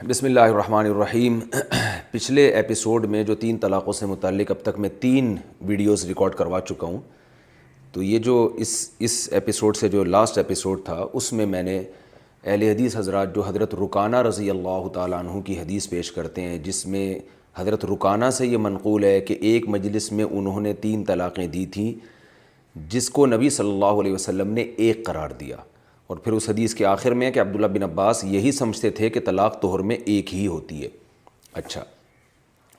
بسم اللہ الرحمن الرحیم۔ پچھلے ایپیسوڈ میں جو 3 طلاقوں سے متعلق اب تک میں 3 ویڈیوز ریکارڈ کروا چکا ہوں، تو یہ جو اس ایپیسوڈ سے جو لاسٹ ایپیسوڈ تھا اس میں نے اہل حدیث حضرات جو حضرت رکانہ رضی اللہ تعالیٰ عنہ کی حدیث پیش کرتے ہیں، جس میں حضرت رکانہ سے یہ منقول ہے کہ ایک مجلس میں انہوں نے 3 طلاقیں دی تھیں، جس کو نبی صلی اللہ علیہ وسلم نے ایک قرار دیا، اور پھر اس حدیث کے آخر میں کہ عبداللہ بن عباس یہی سمجھتے تھے کہ طلاق طہر میں ایک ہی ہوتی ہے۔ اچھا،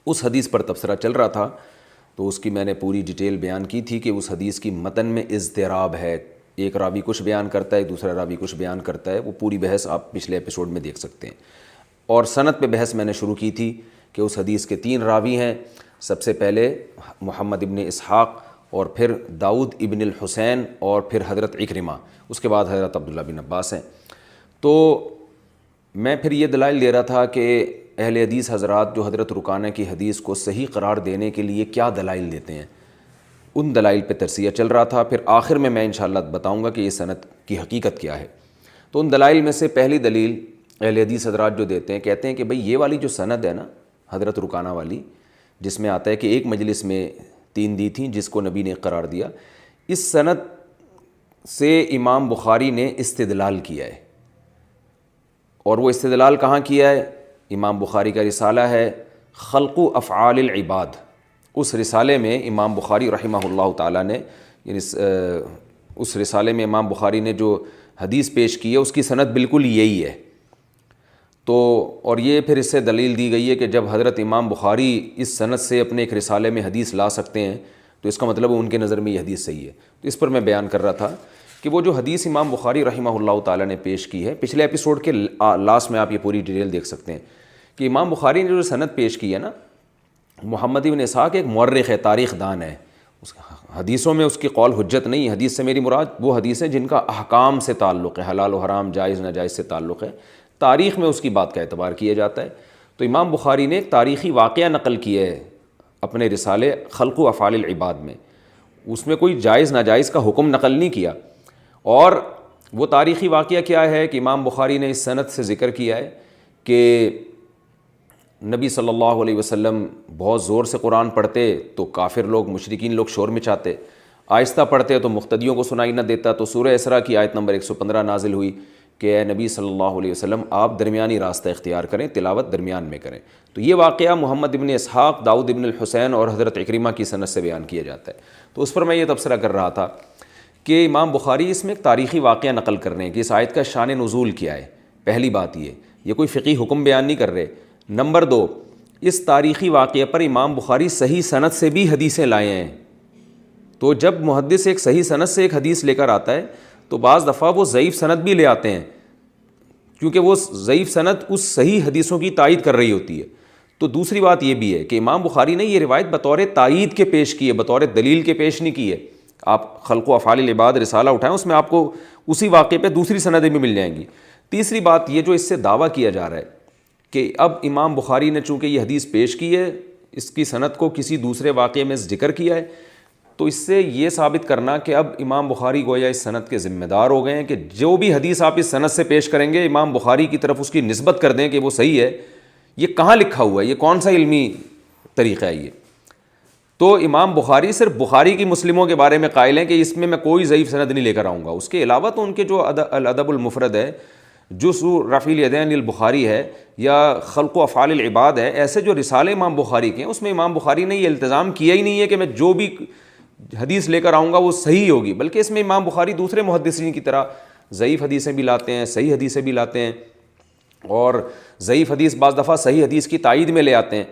اس حدیث پر تبصرہ چل رہا تھا تو اس کی میں نے پوری ڈیٹیل بیان کی تھی کہ اس حدیث کی متن میں اضطراب ہے، ایک راوی کچھ بیان کرتا ہے، دوسرا راوی کچھ بیان کرتا ہے۔ وہ پوری بحث آپ پچھلے ایپیسوڈ میں دیکھ سکتے ہیں، اور سند پہ بحث میں نے شروع کی تھی کہ اس حدیث کے 3 راوی ہیں۔ سب سے پہلے محمد ابن اسحاق، اور پھر داؤد ابن الحسین، اور پھر حضرت عکرمہ، اس کے بعد حضرت عبداللہ بن عباس ہیں۔ تو میں پھر یہ دلائل دے رہا تھا کہ اہل حدیث حضرات جو حضرت رکانہ کی حدیث کو صحیح قرار دینے کے لیے کیا دلائل دیتے ہیں، ان دلائل پہ ترسیہ چل رہا تھا۔ پھر آخر میں انشاءاللہ بتاؤں گا کہ یہ سند کی حقیقت کیا ہے۔ تو ان دلائل میں سے پہلی دلیل اہل حدیث حضرات جو دیتے ہیں، کہتے ہیں کہ بھئی یہ والی جو سند ہے نا حضرت رکانہ والی، جس میں آتا ہے کہ ایک مجلس میں 3 دی تھیں جس کو نبی نے قرار دیا، اس سند سے امام بخاری نے استدلال کیا ہے، اور وہ استدلال کہاں کیا ہے؟ امام بخاری کا رسالہ ہے خلق و افعال العباد، اس رسالے میں امام بخاری رحمہ اللہ تعالیٰ نے، یعنی اس رسالے میں امام بخاری نے جو حدیث پیش کی ہے اس کی سند بالکل یہی ہے۔ تو اور یہ پھر اس سے دلیل دی گئی ہے کہ جب حضرت امام بخاری اس سند سے اپنے ایک رسالے میں حدیث لا سکتے ہیں تو اس کا مطلب ان کے نظر میں یہ حدیث صحیح ہے۔ تو اس پر میں بیان کر رہا تھا کہ وہ جو حدیث امام بخاری رحمہ اللہ تعالیٰ نے پیش کی ہے، پچھلے ایپیسوڈ کے لاسٹ میں آپ یہ پوری ڈیٹیل دیکھ سکتے ہیں کہ امام بخاری نے جو سند پیش کی ہے نا، محمد ابن اسحاق ایک مورخ ہے، تاریخ دان ہے، حدیثوں میں اس کی قول حجت نہیں۔ حدیث سے میری مراد وہ حدیث ہیں جن کا احکام سے تعلق ہے، حلال و حرام، جائز ناجائز سے تعلق ہے، تاریخ میں اس کی بات کا اعتبار کیا جاتا ہے۔ تو امام بخاری نے ایک تاریخی واقعہ نقل کیا ہے اپنے رسالے خلق و افعال العباد میں، اس میں کوئی جائز ناجائز کا حکم نقل نہیں کیا۔ اور وہ تاریخی واقعہ کیا ہے کہ امام بخاری نے اس سند سے ذکر کیا ہے کہ نبی صلی اللہ علیہ وسلم بہت زور سے قرآن پڑھتے تو کافر لوگ، مشرکین لوگ شور مچاتے، آہستہ پڑھتے تو مقتدیوں کو سنائی نہ دیتا۔ تو سورہ اسراء کی آیت نمبر 115 نازل ہوئی کہ اے نبی صلی اللہ علیہ وسلم آپ درمیانی راستہ اختیار کریں، تلاوت درمیان میں کریں۔ تو یہ واقعہ محمد ابن اسحاق، داؤد ابن الحسین اور حضرت عکرمہ کی سند سے بیان کیا جاتا ہے۔ تو اس پر میں یہ تبصرہ کر رہا تھا کہ امام بخاری اس میں ایک تاریخی واقعہ نقل کر رہے ہیں کہ اس آیت کا شان نزول کیا ہے۔ پہلی بات یہ کوئی فقہی حکم بیان نہیں کر رہے۔ نمبر 2، اس تاریخی واقعے پر امام بخاری صحیح سند سے بھی حدیثیں لائے ہیں۔ تو جب محدث ایک صحیح سند سے ایک حدیث لے کر آتا ہے تو بعض دفعہ وہ ضعیف سند بھی لے آتے ہیں، کیونکہ وہ ضعیف سند اس صحیح حدیثوں کی تائید کر رہی ہوتی ہے۔ تو دوسری بات یہ بھی ہے کہ امام بخاری نے یہ روایت بطور تائید کے پیش کی ہے، بطور دلیل کے پیش نہیں کی ہے۔ آپ خلق و افعال العباد رسالہ اٹھائیں، اس میں آپ کو اسی واقعے پہ دوسری سندیں بھی مل جائیں گی۔ تیسری بات یہ جو اس سے دعویٰ کیا جا رہا ہے کہ اب امام بخاری نے چونکہ یہ حدیث پیش کی ہے، اس کی سند کو کسی دوسرے واقعے میں ذکر کیا ہے، تو اس سے یہ ثابت کرنا کہ اب امام بخاری گویا اس سند کے ذمہ دار ہو گئے ہیں کہ جو بھی حدیث آپ اس سند سے پیش کریں گے امام بخاری کی طرف اس کی نسبت کر دیں کہ وہ صحیح ہے۔ یہ کہاں لکھا ہوا ہے؟ یہ کون سا علمی طریقہ ہے یہ؟ تو امام بخاری صرف بخاری کی مسلموں کے بارے میں قائل ہیں کہ اس میں کوئی ضعیف سند نہیں لے کر آؤں گا۔ اس کے علاوہ تو ان کے جو الادب المفرد ہے، جزء رفع الیدین للبخاری ہے، یا خلق و افعال العباد ہے، ایسے جو رسالے امام بخاری کے ہیں اس میں امام بخاری نے یہ التزام کیا ہی نہیں ہے کہ میں جو بھی حدیث لے کر آؤں گا وہ صحیح ہوگی، بلکہ اس میں امام بخاری دوسرے محدثین کی طرح ضعیف حدیثیں بھی لاتے ہیں، صحیح حدیثیں بھی لاتے ہیں، اور ضعیف حدیث بعض دفعہ صحیح حدیث کی تائید میں لے آتے ہیں۔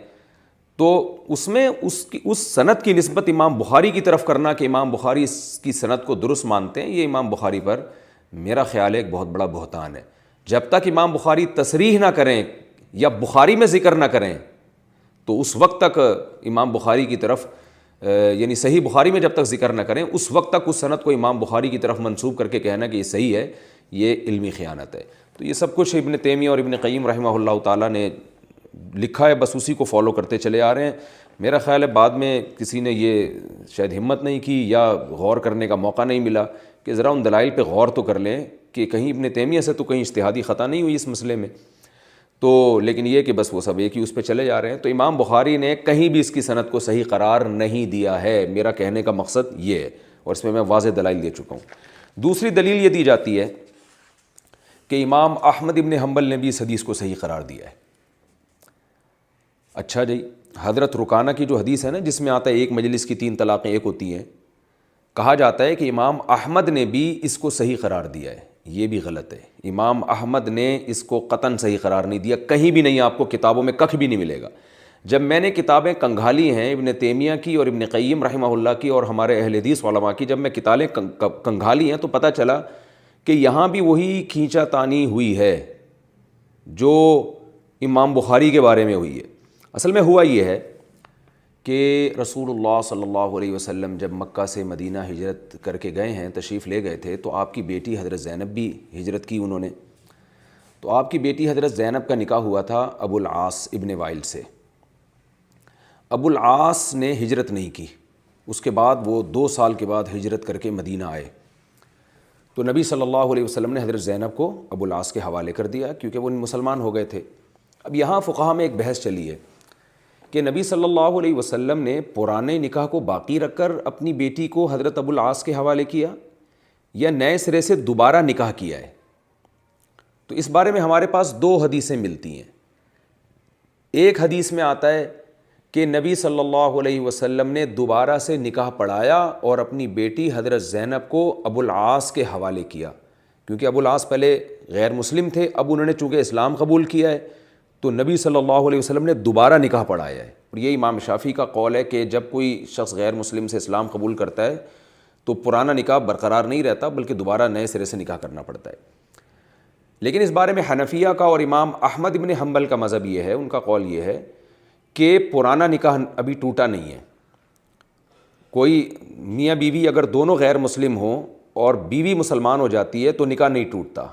تو اس میں اس سند کی نسبت امام بخاری کی طرف کرنا کہ امام بخاری اس کی سند کو درست مانتے ہیں، یہ امام بخاری پر میرا خیال ہے ایک بہت بڑا بہتان ہے۔ جب تک امام بخاری تصریح نہ کریں یا بخاری میں ذکر نہ کریں تو اس وقت تک امام بخاری کی طرف، یعنی صحیح بخاری میں جب تک ذکر نہ کریں اس وقت تک اس سند کو امام بخاری کی طرف منسوب کر کے کہنا کہ یہ صحیح ہے، یہ علمی خیانت ہے۔ تو یہ سب کچھ ابن تیمیہ اور ابن قیم رحمہ اللہ تعالیٰ نے لکھا ہے، بس اسی کو فالو کرتے چلے آ رہے ہیں۔ میرا خیال ہے بعد میں کسی نے یہ شاید ہمت نہیں کی یا غور کرنے کا موقع نہیں ملا کہ ذرا ان دلائل پہ غور تو کر لیں کہ کہیں ابن تیمیہ سے تو کہیں اجتہادی خطا نہیں ہوئی اس مسئلے میں۔ تو لیکن یہ کہ بس وہ سب ایک ہی اس پہ چلے جا رہے ہیں. تو امام بخاری نے کہیں بھی اس کی سند کو صحیح قرار نہیں دیا ہے. میرا کہنے کا مقصد یہ ہے، اور اس میں واضح دلائل دے چکا ہوں. دوسری دلیل یہ دی جاتی ہے کہ امام احمد ابن حنبل نے بھی اس حدیث کو صحیح قرار دیا ہے. اچھا جی، حضرت رکانہ کی جو حدیث ہے نا، جس میں آتا ہے ایک مجلس کی 3 طلاقیں ایک ہوتی ہیں، کہا جاتا ہے کہ امام احمد نے بھی اس کو صحیح قرار دیا ہے. یہ بھی غلط ہے. امام احمد نے اس کو قطعاً صحیح قرار نہیں دیا، کہیں بھی نہیں، آپ کو کتابوں میں کخ بھی نہیں ملے گا. جب میں نے کتابیں کنگھالی ہیں ابن تیمیہ کی اور ابن قیم رحمہ اللہ کی اور ہمارے اہل حدیث علماء کی، جب میں کتابیں کنگھالی ہیں تو پتہ چلا کہ یہاں بھی وہی کھینچا تانی ہوئی ہے جو امام بخاری کے بارے میں ہوئی ہے. اصل میں ہوا یہ ہے کہ رسول اللہ صلی اللہ علیہ وسلم جب مکہ سے مدینہ ہجرت کر کے گئے ہیں، تشریف لے گئے تھے، تو آپ کی بیٹی حضرت زینب بھی ہجرت کی انہوں نے. تو آپ کی بیٹی حضرت زینب کا نکاح ہوا تھا ابو العاص ابن وائل سے. ابو العاص نے ہجرت نہیں کی. اس کے بعد وہ 2 سال کے بعد ہجرت کر کے مدینہ آئے. تو نبی صلی اللہ علیہ وسلم نے حضرت زینب کو ابو العاص کے حوالے کر دیا کیونکہ وہ مسلمان ہو گئے تھے. اب یہاں فقہا میں ایک بحث چلی ہے کہ نبی صلی اللہ علیہ وسلم نے پرانے نکاح کو باقی رکھ کر اپنی بیٹی کو حضرت ابو العاص کے حوالے کیا یا نئے سرے سے دوبارہ نکاح کیا ہے. تو اس بارے میں ہمارے پاس 2 حدیثیں ملتی ہیں. ایک حدیث میں آتا ہے کہ نبی صلی اللہ علیہ وسلم نے دوبارہ سے نکاح پڑھایا اور اپنی بیٹی حضرت زینب کو ابو العاص کے حوالے کیا، کیونکہ ابو العاص پہلے غیر مسلم تھے، اب انہوں نے چونکہ اسلام قبول کیا ہے تو نبی صلی اللہ علیہ وسلم نے دوبارہ نکاح پڑھایا ہے. اور یہ امام شافعی کا قول ہے کہ جب کوئی شخص غیر مسلم سے اسلام قبول کرتا ہے تو پرانا نکاح برقرار نہیں رہتا بلکہ دوبارہ نئے سرے سے نکاح کرنا پڑتا ہے. لیکن اس بارے میں حنفیہ کا اور امام احمد ابن حنبل کا مذہب یہ ہے، ان کا قول یہ ہے کہ پرانا نکاح ابھی ٹوٹا نہیں ہے. کوئی میاں بیوی اگر دونوں غیر مسلم ہوں اور بیوی مسلمان ہو جاتی ہے تو نکاح نہیں ٹوٹتا،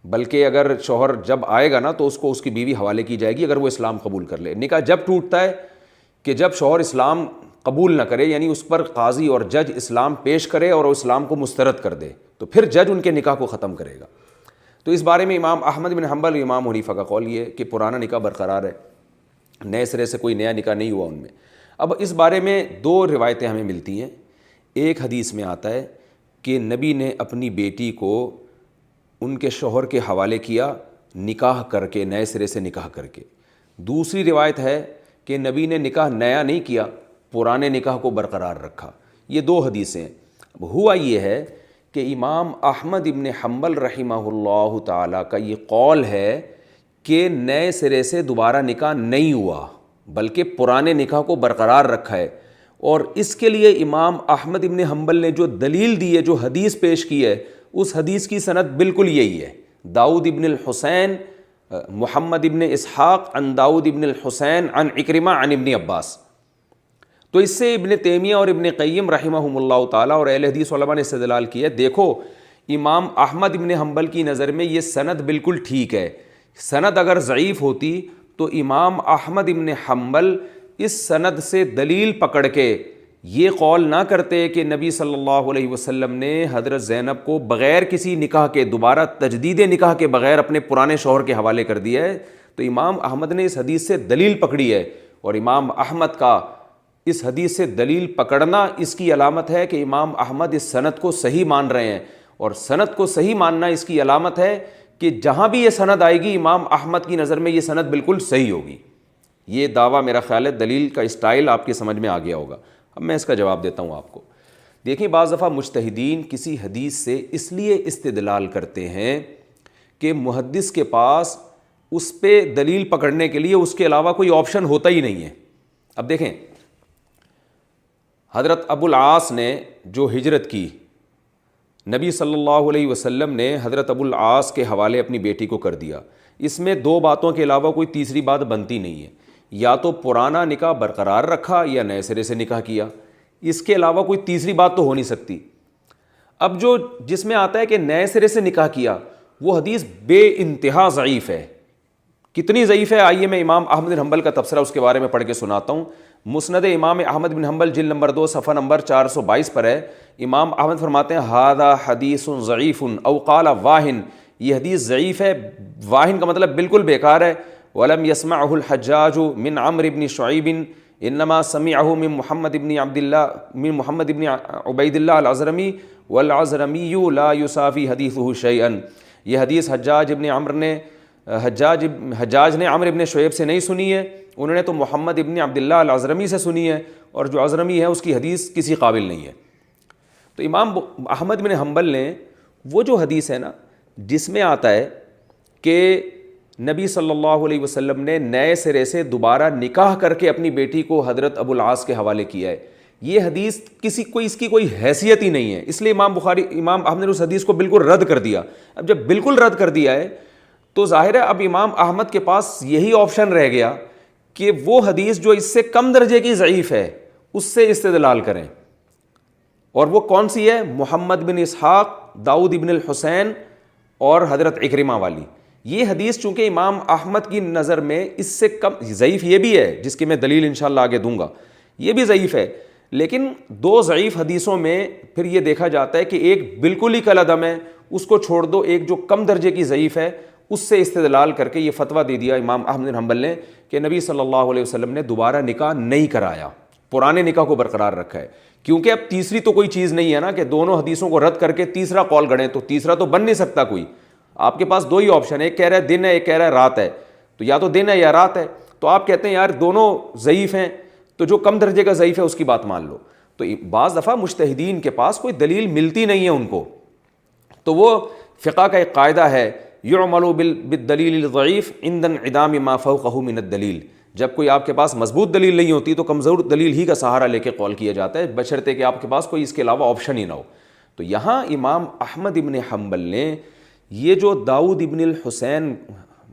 بلکہ اگر شوہر جب آئے گا نا تو اس کو اس کی بیوی حوالے کی جائے گی اگر وہ اسلام قبول کر لے. نکاح جب ٹوٹتا ہے کہ جب شوہر اسلام قبول نہ کرے، یعنی اس پر قاضی اور جج اسلام پیش کرے اور وہ اسلام کو مسترد کر دے تو پھر جج ان کے نکاح کو ختم کرے گا. تو اس بارے میں امام احمد بن حنبل اور امام حنیفہ کا قول یہ ہے کہ پرانا نکاح برقرار ہے، نئے سرے سے کوئی نیا نکاح نہیں ہوا ان میں. اب اس بارے میں 2 روایتیں ہمیں ملتی ہیں. ایک حدیث میں آتا ہے کہ نبی نے اپنی بیٹی کو ان کے شوہر کے حوالے کیا نکاح کر کے، نئے سرے سے نکاح کر کے. دوسری روایت ہے کہ نبی نے نکاح نیا نہیں کیا، پرانے نکاح کو برقرار رکھا. یہ 2 حدیثیں ہیں. اب ہوا یہ ہے کہ امام احمد ابن حنبل رحمہ اللہ تعالیٰ کا یہ قول ہے کہ نئے سرے سے دوبارہ نکاح نہیں ہوا بلکہ پرانے نکاح کو برقرار رکھا ہے. اور اس کے لیے امام احمد ابن حنبل نے جو دلیل دی ہے، جو حدیث پیش کی ہے، اس حدیث کی سند بالکل یہی ہے. داؤد ابن الحسین محمد ابن اسحاق عن داؤد ابن الحسین عن اکرمہ عن ابن عباس. تو اس سے ابن تیمیہ اور ابن قیم رحمہم اللہ تعالیٰ اور اہل حدیث علماء نے استدلال کیا. دیکھو امام احمد ابن حنبل کی نظر میں یہ سند بالکل ٹھیک ہے. سند اگر ضعیف ہوتی تو امام احمد ابن حنبل اس سند سے دلیل پکڑ کے یہ قول نہ کرتے کہ نبی صلی اللہ علیہ وسلم نے حضرت زینب کو بغیر کسی نکاح کے، دوبارہ تجدید نکاح کے بغیر اپنے پرانے شوہر کے حوالے کر دیا ہے. تو امام احمد نے اس حدیث سے دلیل پکڑی ہے، اور امام احمد کا اس حدیث سے دلیل پکڑنا اس کی علامت ہے کہ امام احمد اس سند کو صحیح مان رہے ہیں. اور سند کو صحیح ماننا اس کی علامت ہے کہ جہاں بھی یہ سند آئے گی امام احمد کی نظر میں یہ سند بالکل صحیح ہوگی. یہ دعویٰ میرا خیال ہے دلیل کا اسٹائل آپ کی سمجھ میں آ گیا ہوگا. اب میں اس کا جواب دیتا ہوں آپ کو. دیکھیں بعض دفعہ مجتہدین کسی حدیث سے اس لیے استدلال کرتے ہیں کہ محدث کے پاس اس پہ دلیل پکڑنے کے لیے اس کے علاوہ کوئی آپشن ہوتا ہی نہیں ہے. اب دیکھیں حضرت ابو العاص نے جو ہجرت کی، نبی صلی اللہ علیہ وسلم نے حضرت ابو العاص کے حوالے اپنی بیٹی کو کر دیا. اس میں 2 باتوں کے علاوہ کوئی تیسری بات بنتی نہیں ہے. یا تو پرانا نکاح برقرار رکھا یا نئے سرے سے نکاح کیا. اس کے علاوہ کوئی تیسری بات تو ہو نہیں سکتی. اب جس میں آتا ہے کہ نئے سرے سے نکاح کیا، وہ حدیث بے انتہا ضعیف ہے. کتنی ضعیف ہے آئیے میں امام احمد بن حنبل کا تبصرہ اس کے بارے میں پڑھ کے سناتا ہوں. مسند امام احمد بن حنبل جلد نمبر 2 صفحہ نمبر 422 پر ہے. امام احمد فرماتے ہیں ھذا حدیث ضعیف او قال واہن یہ حدیث ضعیف ہے، واہن کا مطلب بالکل بیکار ہے. ولم يسمعه الحجاج من عمرو بن شعيب انما سمعه من محمد بن عبید اللہ العذرمی والعذرمی لا يساوي حدیثه شيئا. یہ حدیث حجاج نے عمرو ابن شعیب سے نہیں سنی ہے، انہوں نے تو محمد ابن عبداللہ العذرمی سے سنی ہے، اور جو عذرمی ہے اس کی حدیث کسی قابل نہیں ہے. تو امام احمد بن حنبل نے وہ جو حدیث ہے نا جس میں آتا ہے کہ نبی صلی اللہ علیہ وسلم نے نئے سرے سے دوبارہ نکاح کر کے اپنی بیٹی کو حضرت ابو العاص کے حوالے کیا ہے، یہ حدیث اس کی کوئی حیثیت ہی نہیں ہے. اس لیے امام احمد نے اس حدیث کو بالکل رد کر دیا. اب جب بالکل رد کر دیا ہے تو ظاہر ہے اب امام احمد کے پاس یہی آپشن رہ گیا کہ وہ حدیث جو اس سے کم درجے کی ضعیف ہے اس سے استدلال کریں. اور وہ کون سی ہے؟ محمد بن اسحاق، داؤد ابن الحسین اور حضرت عکرمہ والی. یہ حدیث چونکہ امام احمد کی نظر میں اس سے کم ضعیف یہ بھی ہے، جس کی میں دلیل انشاءاللہ آگے دوں گا، یہ بھی ضعیف ہے، لیکن دو ضعیف حدیثوں میں پھر یہ دیکھا جاتا ہے کہ ایک بالکل ہی کالعدم ہے، اس کو چھوڑ دو، ایک جو کم درجے کی ضعیف ہے اس سے استدلال کر کے یہ فتویٰ دے دیا امام احمد بن حنبل نے کہ نبی صلی اللہ علیہ وسلم نے دوبارہ نکاح نہیں کرایا، پرانے نکاح کو برقرار رکھا ہے. کیونکہ اب تیسری تو کوئی چیز نہیں ہے نا کہ دونوں حدیثوں کو رد کر کے تیسرا قول گڑیں، تو تیسرا تو بن نہیں سکتا کوئی. آپ کے پاس دو ہی آپشن ہے، ایک کہہ رہا ہے دن ہے، ایک کہہ رہا ہے رات ہے، تو یا تو دن ہے یا رات ہے. تو آپ کہتے ہیں یار دونوں ضعیف ہیں، تو جو کم درجے کا ضعیف ہے اس کی بات مان لو. تو بعض دفعہ مجتہدین کے پاس کوئی دلیل ملتی نہیں ہے ان کو، تو وہ فقہ کا ایک قاعدہ ہے یعمل بالدلیل الضعیف عند انعدام ما فوقه من الدلیل. جب کوئی آپ کے پاس مضبوط دلیل نہیں ہوتی تو کمزور دلیل ہی کا سہارا لے کے قول کیا جاتا ہے، بشرطے کہ آپ کے پاس کوئی اس کے علاوہ آپشن ہی نہ ہو. تو یہاں امام احمد ابن حنبل نے یہ جو داؤد ابن الحسین،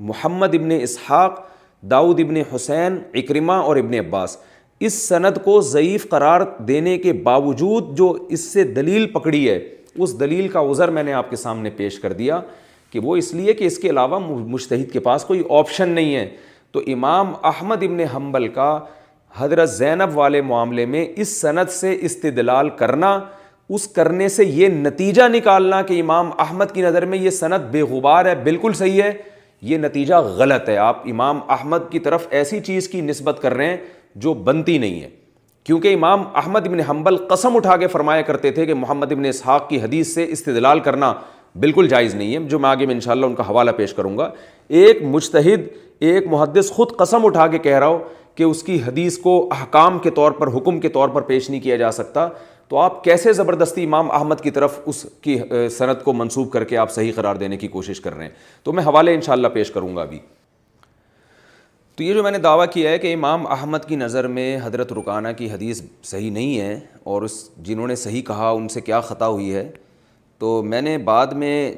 محمد ابن اسحاق، داؤد ابن حسین، عکرمہ اور ابن عباس، اس سند کو ضعیف قرار دینے کے باوجود جو اس سے دلیل پکڑی ہے، اس دلیل کا عذر میں نے آپ کے سامنے پیش کر دیا کہ وہ اس لیے کہ اس کے علاوہ مجتہد کے پاس کوئی آپشن نہیں ہے. تو امام احمد ابن حنبل کا حضرت زینب والے معاملے میں اس سند سے استدلال کرنا، اس کرنے سے یہ نتیجہ نکالنا کہ امام احمد کی نظر میں یہ سند بے غبار ہے، بالکل صحیح ہے، یہ نتیجہ غلط ہے. آپ امام احمد کی طرف ایسی چیز کی نسبت کر رہے ہیں جو بنتی نہیں ہے. کیونکہ امام احمد ابن حنبل قسم اٹھا کے فرمایا کرتے تھے کہ محمد ابن اسحاق کی حدیث سے استدلال کرنا بالکل جائز نہیں ہے، جو میں آگے میں انشاءاللہ ان کا حوالہ پیش کروں گا. ایک مجتہد، ایک محدث خود قسم اٹھا کے کہہ رہا ہو کہ اس کی حدیث کو احکام کے طور پر، حکم کے طور پر پیش نہیں کیا جا سکتا، تو آپ کیسے زبردستی امام احمد کی طرف اس کی سند کو منسوب کر کے آپ صحیح قرار دینے کی کوشش کر رہے ہیں؟ تو میں حوالے انشاءاللہ پیش کروں گا ابھی. تو یہ جو میں نے دعویٰ کیا ہے کہ امام احمد کی نظر میں حضرت رکانہ کی حدیث صحیح نہیں ہے، اور جنہوں نے صحیح کہا ان سے کیا خطا ہوئی ہے، تو میں نے بعد میں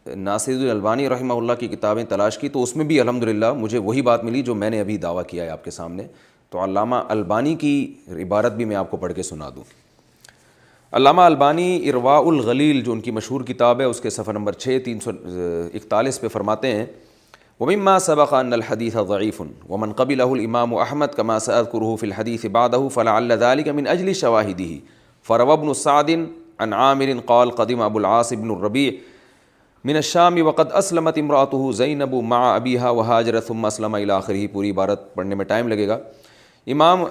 ناصر الالبانی رحمہ اللہ کی کتابیں تلاش کی، تو اس میں بھی الحمدللہ مجھے وہی بات ملی جو میں نے ابھی دعویٰ کیا ہے آپ کے سامنے. تو علامہ البانی کی عبارت بھی میں آپ کو پڑھ کے سنا دوں. علامہ البانی ارواء الغلیل جو ان کی مشہور کتاب ہے، اس کے صفحہ نمبر 341 پہ فرماتے ہیں وَمِمَّا سَبَقَ أَنَّ الْحَدِيثَ ضَعِيفٌ وَمَنْ قَبِلَهُ الْإِمَامُ أَحْمَدُ كَمَا سَأَذْكُرُهُ فِي الْحَدِيثِ بَعْدَهُ فَلَعَلَّ ذَلِكَ مِنْ أَجْلِ شَوَاهِدِهِ. فَرَوَى ابْنُ سَعْدٍ عن عامر قال قدم ابو العاص بن الربيع من الشام وقد اسلمت امراته زینب مع ابیها وهاجرت ثم اسلم الى آخره. پوری عبارت پڑھنے میں ٹائم لگے گا. امام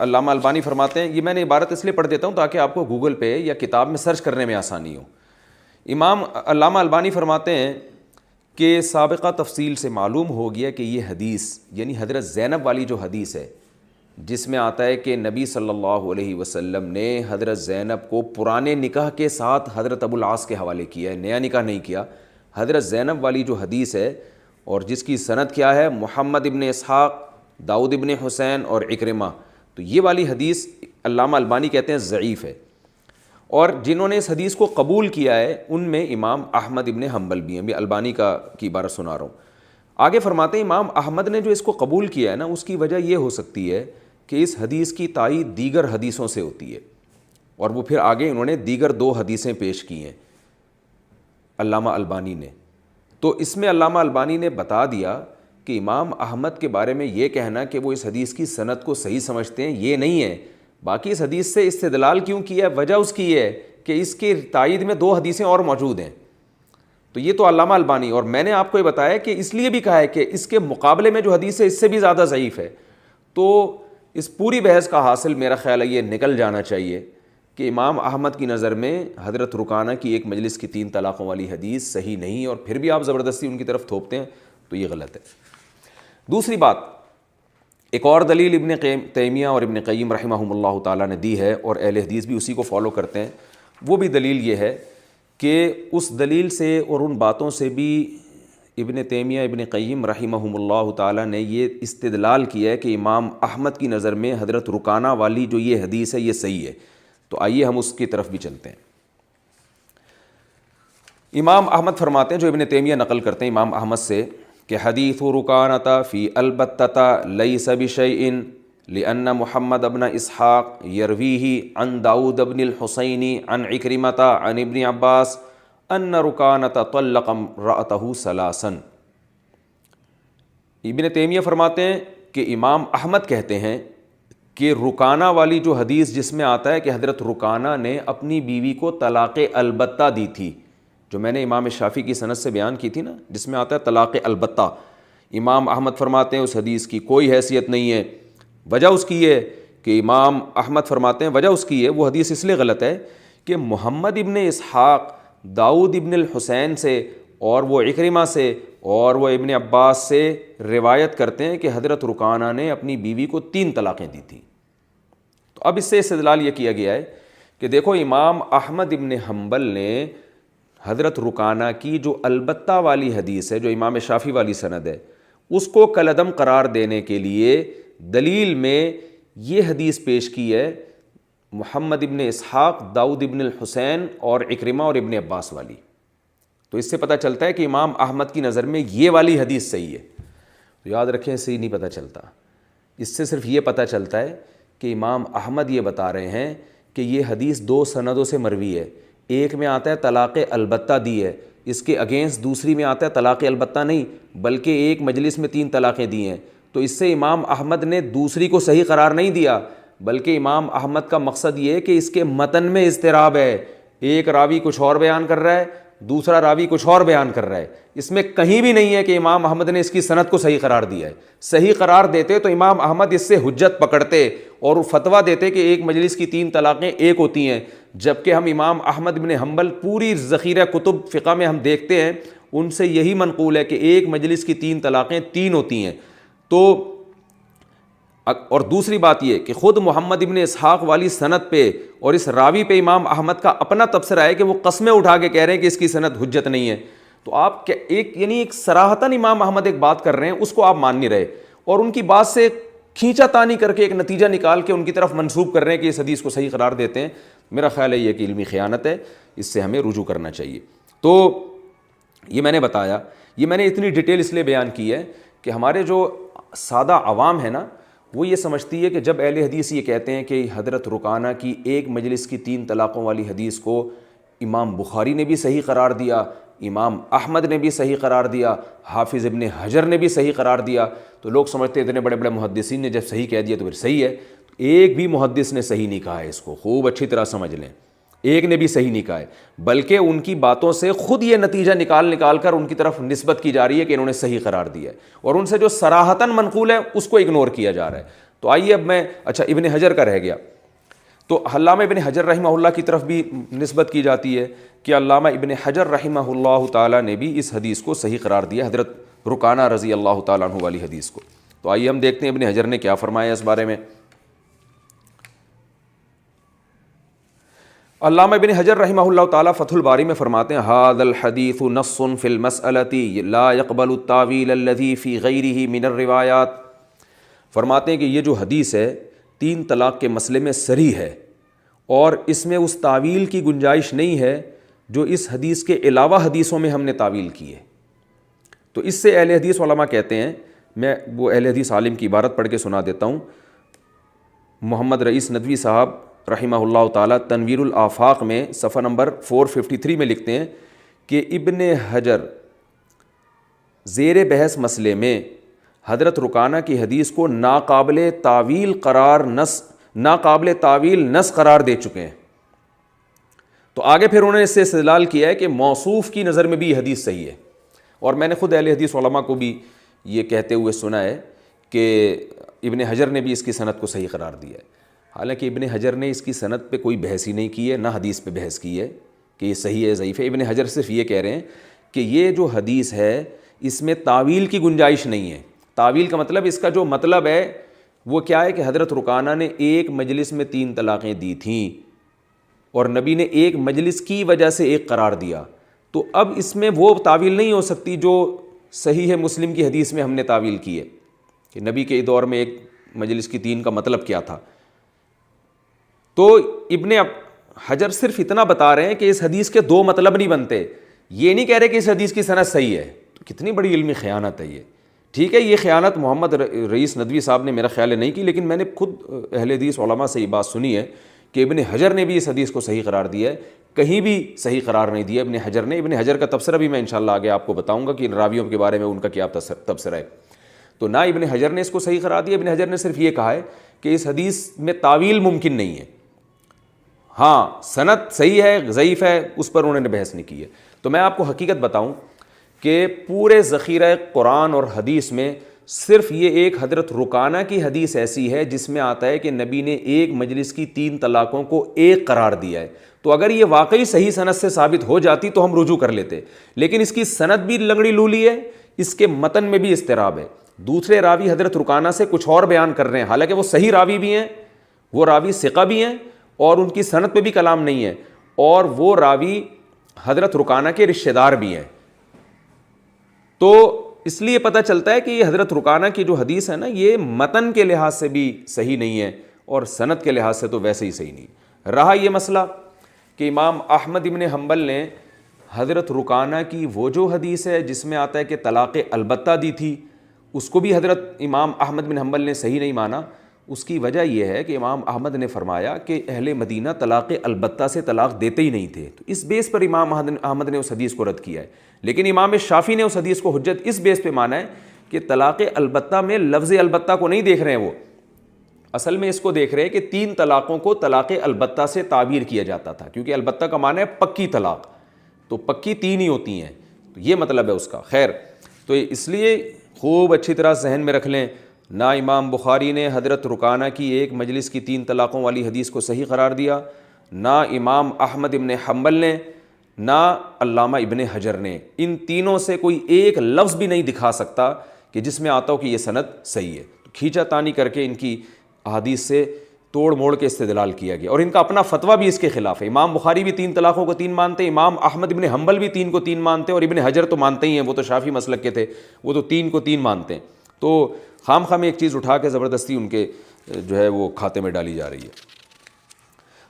علامہ البانی فرماتے ہیں، یہ میں نے عبارت اس لیے پڑھ دیتا ہوں تاکہ آپ کو گوگل پہ یا کتاب میں سرچ کرنے میں آسانی ہو. امام علامہ البانی فرماتے ہیں کہ سابقہ تفصیل سے معلوم ہو گیا کہ یہ حدیث یعنی حضرت زینب والی جو حدیث ہے جس میں آتا ہے کہ نبی صلی اللہ علیہ وسلم نے حضرت زینب کو پرانے نکاح کے ساتھ حضرت ابو العاص کے حوالے کیا ہے، نیا نکاح نہیں کیا. حضرت زینب والی جو حدیث ہے اور جس کی سند کیا ہے محمد ابن اسحاق، داؤد ابن حسین اور عکرمہ، تو یہ والی حدیث علامہ البانی کہتے ہیں ضعیف ہے. اور جنہوں نے اس حدیث کو قبول کیا ہے ان میں امام احمد ابن حنبل بھی ہیں. بھی البانی کی عبارت سنا رہا ہوں. آگے فرماتے ہیں امام احمد نے جو اس کو قبول کیا ہے نا، اس کی وجہ یہ ہو سکتی ہے کہ اس حدیث کی تائید دیگر حدیثوں سے ہوتی ہے. اور وہ پھر آگے انہوں نے دیگر 2 حدیثیں پیش کی ہیں علامہ البانی نے. تو اس میں علامہ البانی نے بتا دیا کہ امام احمد کے بارے میں یہ کہنا کہ وہ اس حدیث کی سند کو صحیح سمجھتے ہیں یہ نہیں ہے. باقی اس حدیث سے استدلال کیوں کیا ہے، وجہ اس کی یہ ہے کہ اس کی تائید میں 2 حدیثیں اور موجود ہیں. تو یہ تو علامہ البانی، اور میں نے آپ کو یہ بتایا کہ اس لیے بھی کہا ہے کہ اس کے مقابلے میں جو حدیث ہے اس سے بھی زیادہ ضعیف ہے. تو اس پوری بحث کا حاصل میرا خیال ہے یہ نکل جانا چاہیے کہ امام احمد کی نظر میں حضرت رکانہ کی ایک مجلس کی 3 طلاقوں والی حدیث صحیح نہیں، اور پھر بھی آپ زبردستی ان کی طرف تھوپتے ہیں تو یہ غلط ہے. دوسری بات، ایک اور دلیل ابن تیمیہ اور ابن قیم رحمہم اللہ تعالیٰ نے دی ہے، اور اہل حدیث بھی اسی کو فالو کرتے ہیں. وہ بھی دلیل یہ ہے کہ اس دلیل سے اور ان باتوں سے بھی ابن تیمیہ ابن قیم رحمہم اللہ تعالیٰ نے یہ استدلال کیا ہے کہ امام احمد کی نظر میں حضرت رکانہ والی جو یہ حدیث ہے یہ صحیح ہے. تو آئیے ہم اس کی طرف بھی چلتے ہیں. امام احمد فرماتے ہیں، جو ابن تیمیہ نقل کرتے ہیں امام احمد سے، کہ حدیث رکانۃ فی البتۃ لیس بشیء لأن محمد بن اسحاق یرویہ عن داؤد بن الحسین عن عکرمۃ عن ابن عباس ان رکانۃ طلق امرأتہ ثلاثا. ابن تیمیہ فرماتے ہیں کہ امام احمد کہتے ہیں کہ رکانہ والی جو حدیث جس میں آتا ہے کہ حضرت رکانہ نے اپنی بیوی کو طلاق البتہ دی تھی، جو میں نے امام شافعی کی سند سے بیان کی تھی نا، جس میں آتا ہے طلاق البتہ، امام احمد فرماتے ہیں اس حدیث کی کوئی حیثیت نہیں ہے. وجہ اس کی یہ کہ امام احمد فرماتے ہیں وجہ اس کی یہ، وہ حدیث اس لیے غلط ہے کہ محمد ابن اسحاق داؤد ابن الحسین سے اور وہ عکرمہ سے اور وہ ابن عباس سے روایت کرتے ہیں کہ حضرت رکانہ نے اپنی بیوی کو 3 طلاقیں دی تھیں. تو اب اس سے استدلال یہ کیا گیا ہے کہ دیکھو امام احمد ابن حنبل نے حضرت رکانہ کی جو البتہ والی حدیث ہے، جو امام شافعی والی سند ہے، اس کو کالعدم قرار دینے کے لیے دلیل میں یہ حدیث پیش کی ہے محمد ابن اسحاق داؤد ابن الحسین اور عکرمہ اور ابن عباس والی. تو اس سے پتہ چلتا ہے کہ امام احمد کی نظر میں یہ والی حدیث صحیح ہے. تو یاد رکھیں، اس سے ہی نہیں پتہ چلتا، اس سے صرف یہ پتہ چلتا ہے کہ امام احمد یہ بتا رہے ہیں کہ یہ حدیث 2 سندوں سے مروی ہے. ایک میں آتا ہے طلاق البتہ دی ہے، اس کے اگینسٹ دوسری میں آتا ہے طلاق البتہ نہیں بلکہ ایک مجلس میں 3 طلاقیں دی ہیں. تو اس سے امام احمد نے دوسری کو صحیح قرار نہیں دیا، بلکہ امام احمد کا مقصد یہ ہے کہ اس کے متن میں اضطراب ہے، ایک راوی کچھ اور بیان کر رہا ہے، دوسرا راوی کچھ اور بیان کر رہا ہے. اس میں کہیں بھی نہیں ہے کہ امام احمد نے اس کی سند کو صحیح قرار دیا ہے. صحیح قرار دیتے تو امام احمد اس سے حجت پکڑتے اور فتویٰ دیتے کہ ایک مجلس کی 3 طلاقیں ایک ہوتی ہیں، جبکہ ہم امام احمد بن حنبل پوری ذخیرہ کتب فقہ میں ہم دیکھتے ہیں ان سے یہی منقول ہے کہ ایک مجلس کی 3 طلاقیں 3 ہوتی ہیں. تو اور دوسری بات یہ کہ خود محمد ابن اسحاق والی سند پہ اور اس راوی پہ امام احمد کا اپنا تبصرہ ہے کہ وہ قسمیں اٹھا کے کہہ رہے ہیں کہ اس کی سند حجت نہیں ہے. تو آپ ایک صراحتاً امام احمد ایک بات کر رہے ہیں، اس کو آپ مان نہیں رہے، اور ان کی بات سے کھینچا تانی کر کے ایک نتیجہ نکال کے ان کی طرف منسوب کر رہے ہیں کہ اس حدیث کو صحیح قرار دیتے ہیں. میرا خیال ہے یہ کہ علمی خیانت ہے، اس سے ہمیں رجوع کرنا چاہیے. تو یہ میں نے بتایا، یہ میں نے اتنی ڈیٹیل اس لیے بیان کی ہے کہ ہمارے جو سادہ عوام ہے نا، وہ یہ سمجھتی ہے کہ جب اہل حدیث یہ کہتے ہیں کہ حضرت رکانہ کی ایک مجلس کی 3 طلاقوں والی حدیث کو امام بخاری نے بھی صحیح قرار دیا، امام احمد نے بھی صحیح قرار دیا، حافظ ابن حجر نے بھی صحیح قرار دیا، تو لوگ سمجھتے ہیں اتنے بڑے بڑے محدثین نے جب صحیح کہہ دیا تو پھر صحیح ہے. ایک بھی محدث نے صحیح نہیں کہا ہے، اس کو خوب اچھی طرح سمجھ لیں، ایک نے بھی صحیح نہیں کہا ہے، بلکہ ان کی باتوں سے خود یہ نتیجہ نکال کر ان کی طرف نسبت کی جا رہی ہے کہ انہوں نے صحیح قرار دیا ہے، اور ان سے جو صراحتاً منقول ہے اس کو اگنور کیا جا رہا ہے. تو آئیے اب میں ابن حجر کا رہ گیا، تو علامہ ابن حجر رحمہ اللہ کی طرف بھی نسبت کی جاتی ہے کہ علامہ ابن حجر رحمہ اللہ تعالیٰ نے بھی اس حدیث کو صحیح قرار دیا، حضرت رکانہ رضی اللہ تعالیٰ عنہ والی حدیث کو. تو آئیے ہم دیکھتے ہیں ابن حجر نے کیا فرمایا اس بارے میں. علامہ ابن حجر رحمہ اللہ تعالیٰ فتح الباری میں فرماتے ہیں ھذا الحدیث نص فی المسألة لا يقبل التاویل الذی فی غیرہ من الروایات. فرماتے ہیں کہ یہ جو حدیث ہے 3 طلاق کے مسئلے میں صریح ہے، اور اس میں اس تعویل کی گنجائش نہیں ہے جو اس حدیث کے علاوہ حدیثوں میں ہم نے تعویل کی ہے. تو اس سے اہل حدیث علماء کہتے ہیں، میں وہ اہل حدیث عالم کی عبارت پڑھ کے سنا دیتا ہوں. محمد رئیس ندوی صاحب رحمہ اللہ تعالیٰ تنویر الآفاق میں صفحہ نمبر 453 میں لکھتے ہیں کہ ابن حجر زیر بحث مسئلے میں حضرت رکانہ کی حدیث کو ناقابل تعویل نص قرار دے چکے ہیں. تو آگے پھر انہوں نے اس سے استدلال کیا ہے کہ موصوف کی نظر میں بھی یہ حدیث صحیح ہے، اور میں نے خود اہل حدیث علماء کو بھی یہ کہتے ہوئے سنا ہے کہ ابن حجر نے بھی اس کی سند کو صحیح قرار دیا ہے، حالانکہ ابن حجر نے اس کی سند پہ کوئی بحث ہی نہیں کی ہے، نہ حدیث پہ بحث کی ہے کہ یہ صحیح ہے ضعیف ہے۔ ابن حجر صرف یہ کہہ رہے ہیں کہ یہ جو حدیث ہے اس میں تعویل کی گنجائش نہیں ہے۔ تعویل کا مطلب، اس کا جو مطلب ہے وہ کیا ہے کہ حضرت رکانہ نے ایک مجلس میں 3 طلاقیں دی تھیں اور نبی نے ایک مجلس کی وجہ سے ایک قرار دیا، تو اب اس میں وہ تعویل نہیں ہو سکتی جو صحیح ہے مسلم کی حدیث میں ہم نے تعویل کی ہے کہ نبی کے دور میں ایک مجلس کی 3 کا مطلب کیا تھا۔ تو ابن حجر صرف اتنا بتا رہے ہیں کہ اس حدیث کے 2 مطلب نہیں بنتے، یہ نہیں کہہ رہے کہ اس حدیث کی سند صحیح ہے۔ تو کتنی بڑی علمی خیانت ہے یہ۔ ٹھیک ہے، یہ خیانت محمد رئیس ندوی صاحب نے میرا خیال ہے نہیں کی، لیکن میں نے خود اہل حدیث علماء سے یہ بات سنی ہے کہ ابن حجر نے بھی اس حدیث کو صحیح قرار دیا ہے، کہیں بھی صحیح قرار نہیں دیا ابن حجر نے۔ ابن حجر کا تبصرہ بھی میں انشاءاللہ آگے آپ کو بتاؤں گا کہ ان راویوں کے بارے میں ان کا کیا تبصرہ ہے۔ تو نہ ابن حجر نے اس کو صحیح قرار دیا، ابن حجر نے صرف یہ کہا ہے کہ اس حدیث میں تعویل ممکن نہیں ہے، ہاں سند صحیح ہے ضعیف ہے اس پر انہوں نے بحث نہیں کی ہے۔ تو میں آپ کو حقیقت بتاؤں کہ پورے ذخیرہ قرآن اور حدیث میں صرف یہ ایک حضرت رکانہ کی حدیث ایسی ہے جس میں آتا ہے کہ نبی نے ایک مجلس کی 3 طلاقوں کو ایک قرار دیا ہے۔ تو اگر یہ واقعی صحیح سند سے ثابت ہو جاتی تو ہم رجوع کر لیتے، لیکن اس کی سند بھی لنگڑی لولی ہے، اس کے متن میں بھی اضطراب ہے، دوسرے راوی حضرت رکانہ سے کچھ اور بیان کر رہے ہیں، حالانکہ وہ صحیح راوی بھی ہیں، وہ راوی ثقہ بھی ہیں اور ان کی سند پہ بھی کلام نہیں ہے، اور وہ راوی حضرت رکانہ کے رشتہ دار بھی ہیں۔ تو اس لیے پتہ چلتا ہے کہ یہ حضرت رکانہ کی جو حدیث ہے نا، یہ متن کے لحاظ سے بھی صحیح نہیں ہے اور سند کے لحاظ سے تو ویسے ہی صحیح نہیں۔ رہا یہ مسئلہ کہ امام احمد ابن حنبل نے حضرت رکانہ کی وہ جو حدیث ہے جس میں آتا ہے کہ طلاق البتہ دی تھی، اس کو بھی حضرت امام احمد بن حنبل نے صحیح نہیں مانا۔ اس کی وجہ یہ ہے کہ امام احمد نے فرمایا کہ اہل مدینہ طلاق البتہ سے طلاق دیتے ہی نہیں تھے، تو اس بیس پر امام احمد نے اس حدیث کو رد کیا ہے۔ لیکن امام شافعی نے اس حدیث کو حجت اس بیس پہ مانا ہے کہ طلاق البتہ میں لفظ البتہ کو نہیں دیکھ رہے ہیں، وہ اصل میں اس کو دیکھ رہے ہیں کہ 3 طلاقوں کو طلاق البتہ سے تعبیر کیا جاتا تھا، کیونکہ البتہ کا معنی ہے پکی طلاق، تو پکی 3 ہی ہوتی ہیں، تو یہ مطلب ہے اس کا۔ خیر، تو اس لیے خوب اچھی طرح ذہن میں رکھ لیں، نہ امام بخاری نے حضرت رکانہ کی ایک مجلس کی 3 طلاقوں والی حدیث کو صحیح قرار دیا، نہ امام احمد ابن حنبل نے، نہ علامہ ابن حجر نے۔ ان تینوں سے کوئی ایک لفظ بھی نہیں دکھا سکتا کہ جس میں آتا ہو کہ یہ سند صحیح ہے۔ تو کھینچا تانی کر کے ان کی احادیث سے توڑ موڑ کے استدلال کیا گیا، اور ان کا اپنا فتویٰ بھی اس کے خلاف ہے۔ امام بخاری بھی 3 طلاقوں کو 3 مانتے ہیں، امام احمد ابن حنبل بھی 3 کو 3 مانتے ہیں، اور ابن حجر تو مانتے ہی ہیں، وہ تو شافعی مسلک کے تھے، وہ تو 3 کو 3 مانتے ہیں۔ تو خام خام ایک چیز اٹھا کے زبردستی ان کے جو ہے وہ کھاتے میں ڈالی جا رہی ہے۔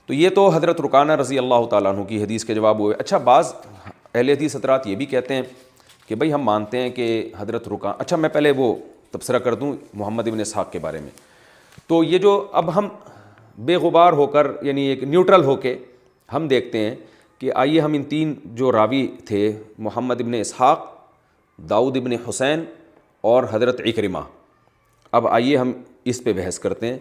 تو یہ تو حضرت رکانہ رضی اللہ تعالیٰ عنہ کی حدیث کے جواب ہوئے۔ اچھا، بعض اہل حدیث حضرات یہ بھی کہتے ہیں کہ بھئی ہم مانتے ہیں کہ حضرت رکانہ، اچھا میں پہلے وہ تبصرہ کر دوں محمد ابن اسحاق کے بارے میں۔ تو یہ جو اب ہم بے غبار ہو کر، یعنی ایک نیوٹرل ہو کے ہم دیکھتے ہیں کہ آئیے ہم ان 3 جو راوی تھے، محمد ابن اسحاق، داؤد ابن حسین اور حضرت عکرمہ، اب آئیے ہم اس پہ بحث کرتے ہیں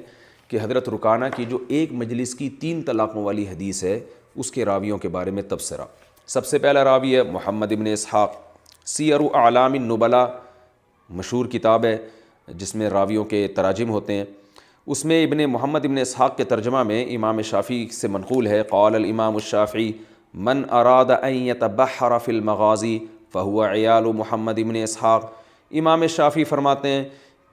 کہ حضرت رکانہ کی جو ایک مجلس کی 3 طلاقوں والی حدیث ہے اس کے راویوں کے بارے میں تبصرہ۔ سب سے پہلا راوی ہے محمد ابن اسحاق، سیر اعلام النبلاء مشہور کتاب ہے جس میں راویوں کے تراجم ہوتے ہیں، اس میں محمد ابن اسحاق کے ترجمہ میں امام شافعی سے منقول ہے، قال الامام الشافعی من اراد ان یتبحر فی المغازی فہو عیال محمد ابن اسحاق۔ امام شافعی فرماتے ہیں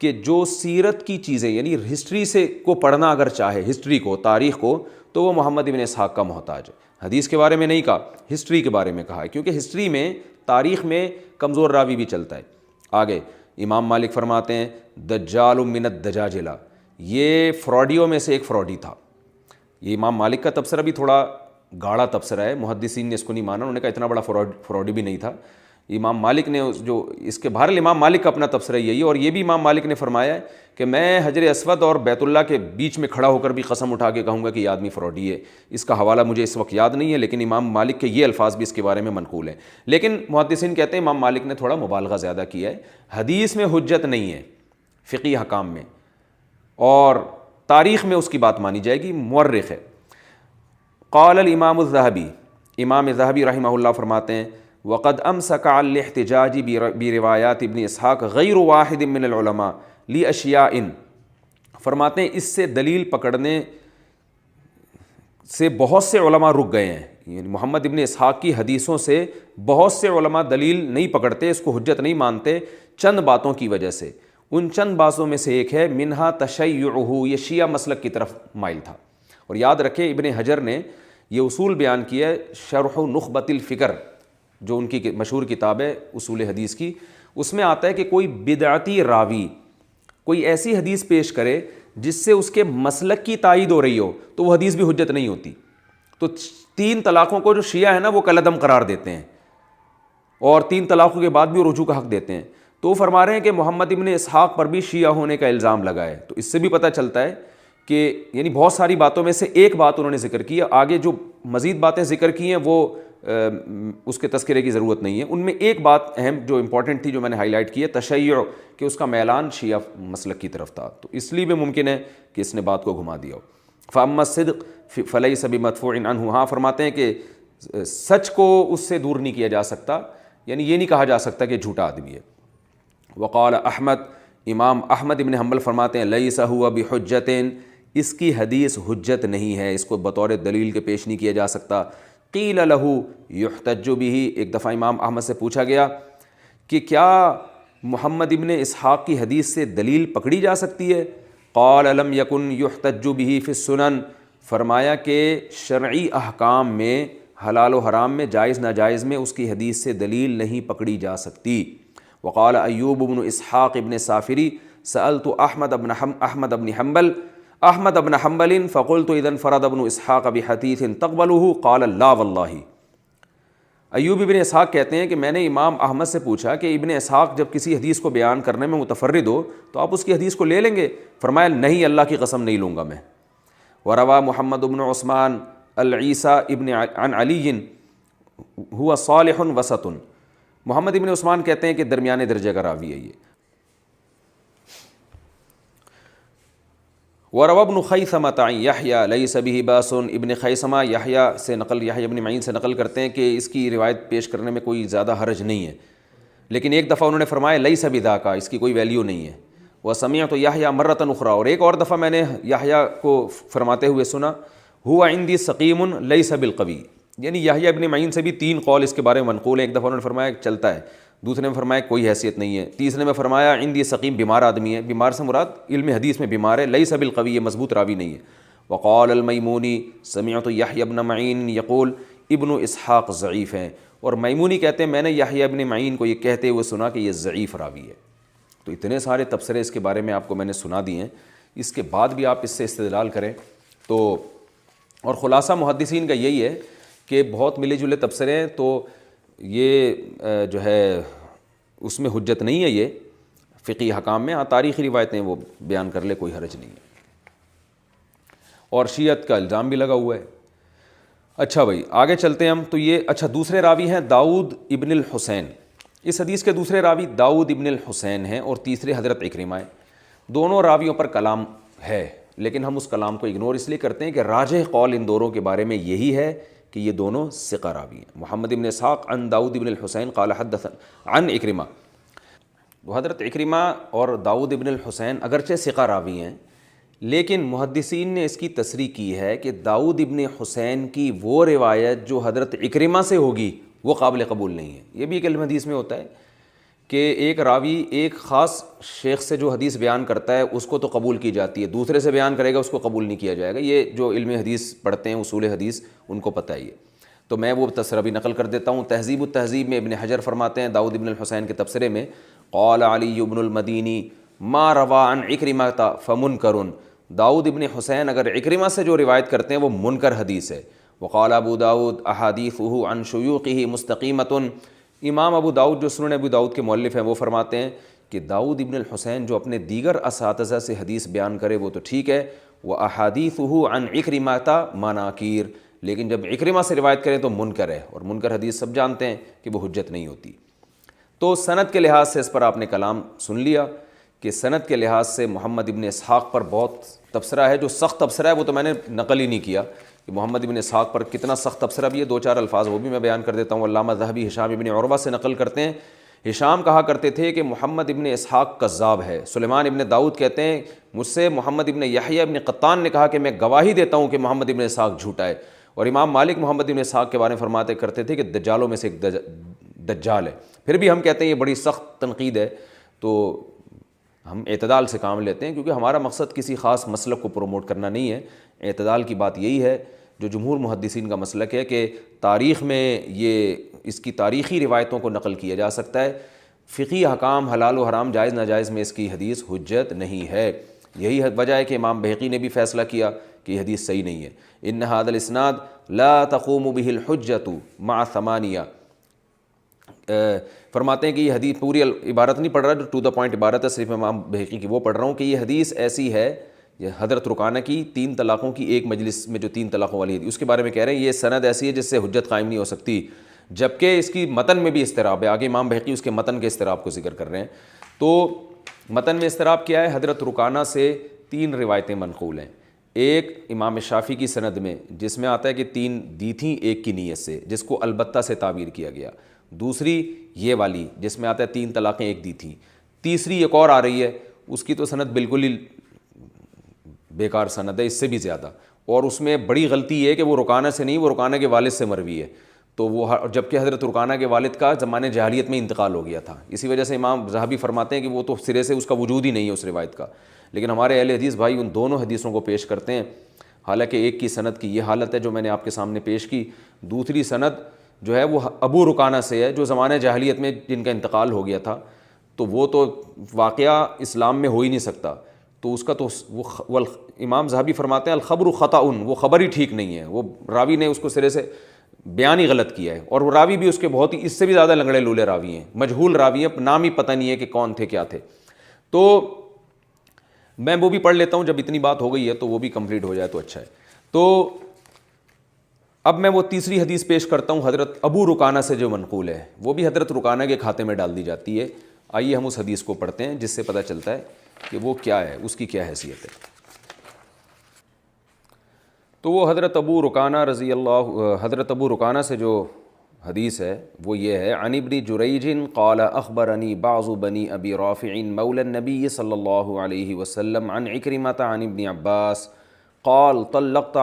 کہ جو سیرت کی چیزیں، یعنی ہسٹری سے کو پڑھنا اگر چاہے، ہسٹری کو، تاریخ کو، تو وہ محمد ابن اسحاق کا محتاج ہے۔ حدیث کے بارے میں نہیں کہا، ہسٹری کے بارے میں کہا ہے، کیونکہ ہسٹری میں، تاریخ میں کمزور راوی بھی چلتا ہے۔ آگے امام مالک فرماتے ہیں دجال من الدجاجلہ، یہ فراڈیوں میں سے ایک فراڈی تھا۔ یہ امام مالک کا تبصرہ بھی تھوڑا گاڑا تبصرہ ہے، محدثین نے اس کو نہیں مانا، انہوں نے کہا اتنا بڑا فراڈی بھی نہیں تھا۔ امام مالک نے جو اس کے بہرحال امام مالک کا اپنا تبصرہ یہی ہے، اور یہ بھی امام مالک نے فرمایا ہے کہ میں حجر اسود اور بیت اللہ کے بیچ میں کھڑا ہو کر بھی قسم اٹھا کے کہوں گا کہ یہ آدمی فراڈی ہے۔ اس کا حوالہ مجھے اس وقت یاد نہیں ہے، لیکن امام مالک کے یہ الفاظ بھی اس کے بارے میں منقول ہیں۔ لیکن محدثین کہتے ہیں امام مالک نے تھوڑا مبالغہ زیادہ کیا ہے، حدیث میں حجت نہیں ہے، فقہی حکام میں اور تاریخ میں اس کی بات مانی جائے گی، مورخ ہے۔ قال الامام الذہبی، امام ذہبی رحمہ اللہ فرماتے ہیں وقد امسک علی الاحتجاج بروایات ابن اسحاق غیر واحد من العلماء لاشیاء، فرماتے ہیں اس سے دلیل پکڑنے سے بہت سے علماء رک گئے ہیں، یعنی محمد ابن اسحاق کی حدیثوں سے بہت سے علماء دلیل نہیں پکڑتے، اس کو حجت نہیں مانتے چند باتوں کی وجہ سے۔ ان چند باتوں میں سے ایک ہے منہا تشیعہ، یہ شیعہ مسلک کی طرف مائل تھا۔ اور یاد رکھیں ابن حجر نے یہ اصول بیان کیا ہے شرح نخبۃ الفکر، جو ان کی مشہور کتاب ہے اصول حدیث کی، اس میں آتا ہے کہ کوئی بدعتی راوی کوئی ایسی حدیث پیش کرے جس سے اس کے مسلک کی تائید ہو رہی ہو تو وہ حدیث بھی حجت نہیں ہوتی۔ تو 3 طلاقوں کو جو شیعہ ہے نا وہ کالعدم قرار دیتے ہیں، اور 3 طلاقوں کے بعد بھی وہ رجوع کا حق دیتے ہیں۔ تو وہ فرما رہے ہیں کہ محمد ابن اسحاق پر بھی شیعہ ہونے کا الزام لگا ہے۔ تو اس سے بھی پتہ چلتا ہے کہ یعنی بہت ساری باتوں میں سے ایک بات انہوں نے ذکر کی ہے، آگے جو مزید باتیں ذکر کی ہیں وہ اس کے تذکرے کی ضرورت نہیں ہے۔ ان میں ایک بات اہم جو امپورٹنٹ تھی جو میں نے ہائی لائٹ کی ہے تشیع، کہ اس کا میلان شیعہ مسلک کی طرف تھا، تو اس لیے بھی ممکن ہے کہ اس نے بات کو گھما دیا ہو۔ فاما الصدق فلیس بمدفوع عنہ، ہاں فرماتے ہیں کہ سچ کو اس سے دور نہیں کیا جا سکتا، یعنی یہ نہیں کہا جا سکتا کہ جھوٹا آدمی ہے۔ وقال احمد، امام احمد ابن حنبل فرماتے ہیں لیس ہوا بحجت، اس کی حدیث حجت نہیں ہے، اس کو بطور دلیل کے پیش نہیں کیا جا سکتا۔ قیل لہ یحتج بہ، ایک دفعہ امام احمد سے پوچھا گیا کہ کیا محمد ابن اسحاق کی حدیث سے دلیل پکڑی جا سکتی ہے؟ قال لم یکن یحتج بہ فی السنن، فرمایا کہ شرعی احکام میں حلال و حرام میں جائز ناجائز میں اس کی حدیث سے دلیل نہیں پکڑی جا سکتی۔ وقال ایوب بن اسحاق ابن سافری سألت احمد بن حنبل فقلت اذا انفرد ابن اسحاق بحدیث تقبله قال لا واللہ۔ ایوب ابن اسحاق کہتے ہیں کہ میں نے امام احمد سے پوچھا کہ ابن اسحاق جب کسی حدیث کو بیان کرنے میں متفرد ہو تو آپ اس کی حدیث کو لے لیں گے؟ فرمایا نہیں، اللہ کی قسم نہیں لوں گا میں۔ وروا محمد بن عثمان العیسیٰ ابن عن علی ہوا صالح وسط، محمد ابن عثمان کہتے ہیں کہ درمیانے درجے کا راوی ہے یہ۔ وروى ابن خیثمۃ عن یحییٰ لیس بہ باس، ابن خیثمہ یحییٰ سے نقل، یحییٰ ابن معین سے نقل کرتے ہیں کہ اس کی روایت پیش کرنے میں کوئی زیادہ حرج نہیں ہے، لیکن ایک دفعہ انہوں نے فرمایا لیس بذاک، اس کی کوئی ویلیو نہیں ہے۔ وسمعت یحییٰ مرۃ اخری، اور ایک اور دفعہ میں نے یحییٰ کو فرماتے ہوئے سنا هو عندی سقیم لیس بالقوی، یعنی یحییٰ ابن معین سے بھی 3 قول اس کے بارے میں منقول ہیں۔ ایک دفعہ انہوں نے فرمایا چلتا ہے، دوسرے میں فرمایا کوئی حیثیت نہیں ہے، تیسرے میں فرمایا عندی سقیم بیمار آدمی ہے، بیمار سے مراد علم حدیث میں بیمار ہے، لیس بالقوی، یہ مضبوط راوی نہیں ہے۔ وقال المیمونی سمعت یحییٰ ابن معین یقول ابن اسحاق ضعیف ہیں، اور میمونی کہتے ہیں میں نے یحییٰ ابن معین کو یہ کہتے ہوئے سنا کہ یہ ضعیف راوی ہے۔ تو اتنے سارے تبصرے اس کے بارے میں آپ کو میں نے سنا دیے ہیں، اس کے بعد بھی آپ اس سے استدلال کریں تو، اور خلاصہ محدثین کا یہی ہے کہ بہت ملے جلے تبصرے ہیں، تو یہ جو ہے اس میں حجت نہیں ہے یہ فقہی حکام میں، ہاں تاریخی روایتیں وہ بیان کر لے، کوئی حرج نہیں ہے، اور شیعت کا الزام بھی لگا ہوا ہے۔ اچھا بھائی آگے چلتے ہیں ہم، تو یہ اچھا دوسرے راوی ہیں داؤد ابن الحسین، اس حدیث کے دوسرے راوی داؤد ابن الحسین ہیں اور تیسرے حضرت اکرمہ ہیں۔ دونوں راویوں پر کلام ہے، لیکن ہم اس کلام کو اگنور اس لیے کرتے ہیں کہ راجح قول ان دونوں کے بارے میں یہی ہے کہ یہ دونوں ثقہ راوی ہیں۔ محمد ابن اسحاق عن داؤد ابن الحسین قال حدثنا عن اکرمہ، وہ حضرت اکرمہ اور داؤد ابن الحسین اگرچہ ثقہ راوی ہیں، لیکن محدثین نے اس کی تصریح کی ہے کہ داؤد ابن حسین کی وہ روایت جو حضرت اکرمہ سے ہوگی وہ قابل قبول نہیں ہے۔ یہ بھی ایک علم حدیث میں ہوتا ہے کہ ایک راوی ایک خاص شیخ سے جو حدیث بیان کرتا ہے اس کو تو قبول کی جاتی ہے، دوسرے سے بیان کرے گا اس کو قبول نہیں کیا جائے گا۔ یہ جو علم حدیث پڑھتے ہیں اصول حدیث ان کو پتہ ہی ہے، تو میں وہ تبصرہ بھی نقل کر دیتا ہوں۔ تہذیب التہذیب میں ابن حجر فرماتے ہیں داؤد ابن الحسین کے تبصرے میں قال علی ابن المدینی ما روا عن اکرمہ فمنکر، داؤد ابن حسین اگر اکرمہ سے جو روایت کرتے ہیں وہ منکر حدیث ہے۔ وقال ابو داؤد احادیثہ عن شیوخہ مستقیمۃ، امام ابو داؤد جو سنن ابو داؤد کے مؤلف ہیں وہ فرماتے ہیں کہ داؤد ابن الحسین جو اپنے دیگر اساتذہ سے حدیث بیان کرے وہ تو ٹھیک ہے، وَأَحَادِيثُهُ عَنْ عِكْرِمَةَ مَنَاكِيرٌ، لیکن جب اکرمہ سے روایت کریں تو منکر ہے، اور منکر حدیث سب جانتے ہیں کہ وہ حجت نہیں ہوتی۔ تو سند کے لحاظ سے اس پر آپ نے کلام سن لیا کہ سند کے لحاظ سے محمد ابن اسحاق پر بہت تبصرہ ہے، جو سخت تبصرہ ہے وہ تو میں نے نقل ہی نہیں کیا کہ محمد ابن اسحاق پر کتنا سخت تبصرہ بھی ہے. 2-4 الفاظ وہ بھی میں بیان کر دیتا ہوں. علامہ ذہبی ہشام ابن عروہ سے نقل کرتے ہیں, ہشام کہا کرتے تھے کہ محمد ابن اسحاق کذاب ہے. سلیمان ابن داؤد کہتے ہیں مجھ سے محمد ابن یحییٰ ابن قطان نے کہا کہ میں گواہی دیتا ہوں کہ محمد ابن اسحاق جھوٹا ہے. اور امام مالک محمد ابن اسحاق کے بارے میں فرماتے کرتے تھے کہ دجالوں میں سے ایک دجال ہے. پھر بھی ہم کہتے ہیں یہ بڑی سخت تنقید ہے, تو ہم اعتدال سے کام لیتے ہیں, کیونکہ ہمارا مقصد کسی خاص مسلک کو پروموٹ کرنا نہیں ہے. اعتدال کی بات یہی ہے جو جمہور محدثین کا مسلک ہے کہ تاریخ میں یہ اس کی تاریخی روایتوں کو نقل کیا جا سکتا ہے. فقہی احکام حلال و حرام جائز ناجائز میں اس کی حدیث حجت نہیں ہے. یہی وجہ ہے کہ امام بہقی نے بھی فیصلہ کیا کہ یہ حدیث صحیح نہیں ہے. ان ھذا الاسناد لا تقوم به الحجۃ مع ثمانیہ. فرماتے ہیں کہ یہ حدیث پوری عبارت نہیں پڑھ رہا, جو ٹو دا پوائنٹ عبارت ہے صرف امام بہقی کی وہ پڑھ رہا ہوں کہ یہ حدیث ایسی ہے, یہ حضرت رکانہ کی 3 طلاقوں کی ایک مجلس میں جو 3 طلاقوں والی حدیث اس کے بارے میں کہہ رہے ہیں یہ سند ایسی ہے جس سے حجت قائم نہیں ہو سکتی, جبکہ اس کی متن میں بھی اضطراب ہے. آگے امام بہقی اس کے متن کے اضطراب کو ذکر کر رہے ہیں. تو متن میں اضطراب کیا ہے؟ حضرت رکانہ سے 3 روایتیں منقول ہیں. ایک امام شافعی کی سند میں جس میں آتا ہے کہ 3 دی تھیں ایک کی نیت سے, جس کو البتہ سے تعبیر کیا گیا. دوسری یہ والی جس میں آتا ہے 3 طلاقیں ایک دی تھیں. تیسری ایک اور آ رہی ہے, اس کی تو سند بالکل ہی بیکار سند ہے, اس سے بھی زیادہ, اور اس میں بڑی غلطی یہ ہے کہ وہ رکانہ سے نہیں, وہ رکانہ کے والد سے مروی ہے. تو وہ جبکہ حضرت رکانہ کے والد کا زمانے جاہلیت میں انتقال ہو گیا تھا. اسی وجہ سے امام ذہبی فرماتے ہیں کہ وہ تو سرے سے اس کا وجود ہی نہیں ہے اس روایت کا. لیکن ہمارے اہل حدیث بھائی ان دونوں حدیثوں کو پیش کرتے ہیں, حالانکہ ایک کی سند کی یہ حالت ہے جو میں نے آپ کے سامنے پیش کی, دوسری سند جو ہے وہ ابو رکانہ سے ہے جو زمانہ جاہلیت میں جن کا انتقال ہو گیا تھا. تو وہ تو واقعہ اسلام میں ہو ہی نہیں سکتا. تو اس کا تو وہ امام ذہبی فرماتے ہیں الخبر خطأ, وہ خبر ہی ٹھیک نہیں ہے, وہ راوی نے اس کو سرے سے بیان ہی غلط کیا ہے, اور وہ راوی بھی اس کے بہت ہی اس سے بھی زیادہ لنگڑے لولے راوی ہیں, مجہول راوی ہیں, نام ہی پتہ نہیں ہے کہ کون تھے کیا تھے. تو میں وہ بھی پڑھ لیتا ہوں, جب اتنی بات ہو گئی ہے تو وہ بھی کمپلیٹ ہو جائے تو اچھا ہے. تو اب میں وہ تیسری حدیث پیش کرتا ہوں حضرت ابو رکانہ سے جو منقول ہے, وہ بھی حضرت رکانہ کے کھاتے میں ڈال دی جاتی ہے. آئیے ہم اس حدیث کو پڑھتے ہیں جس سے پتہ چلتا ہے کہ وہ کیا ہے, اس کی کیا حیثیت ہے. تو وہ حضرت ابو رکانہ سے جو حدیث ہے وہ یہ ہے, عن ابن جریج قال اخبرنی بعض بنی ابی رافع مولی النبی صلی اللہ علیہ وسلم عن عکرمۃ عن ابن عباس قال طلق